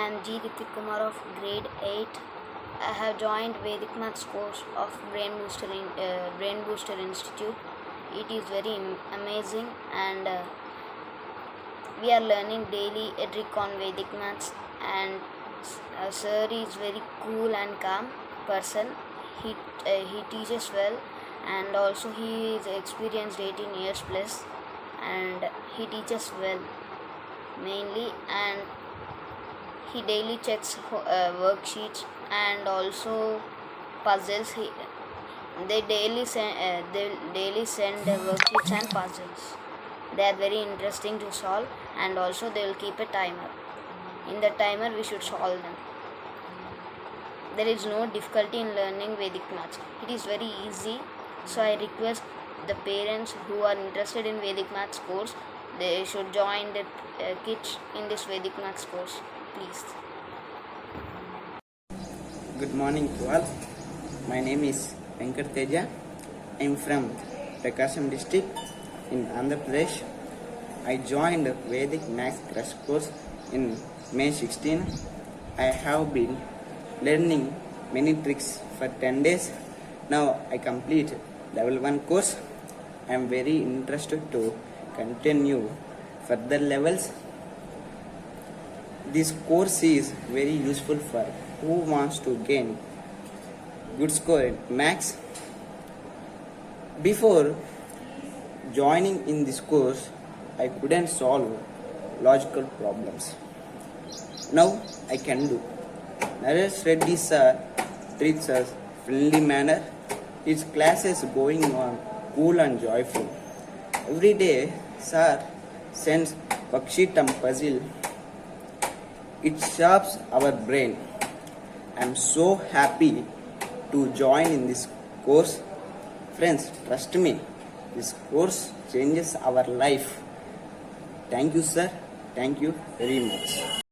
am G. Ritik Kumar of grade 8. I have joined Vedic Math course of Brain Booster Institute. It is very amazing, and we are learning daily a trick on Vedic Maths, and sir is very cool and calm person. He teaches well, and also he is experienced 18 years plus, and he teaches well mainly, and he daily checks worksheets and also puzzles. They daily send worksheets and puzzles. They are very interesting to solve, and also they will keep a timer. In the timer we should solve them. There is no difficulty in learning Vedic Maths. It is very easy. So I request the parents who are interested in Vedic Maths course, they should join the kids in this Vedic Maths course, please. Good morning to all. My name is Venkat Teja. I am from Prakasam district in Andhra Pradesh. I joined Vedic Maths crash course in May 16. I have been learning many tricks for 10 days. Now I complete level 1 course. I am very interested to continue further levels. This course is very useful for who wants to gain good score in maths. Before joining in this course, I couldn't solve logical problems. Now I can do. Naresh Reddy sir treats us friendly manner. His classes going on cool and joyful. Every day, sir sends worksheet and puzzle. It sharps our brain. I am so happy to join in this course. Friends, trust me, this course changes our life. Thank you, sir. Thank you very much.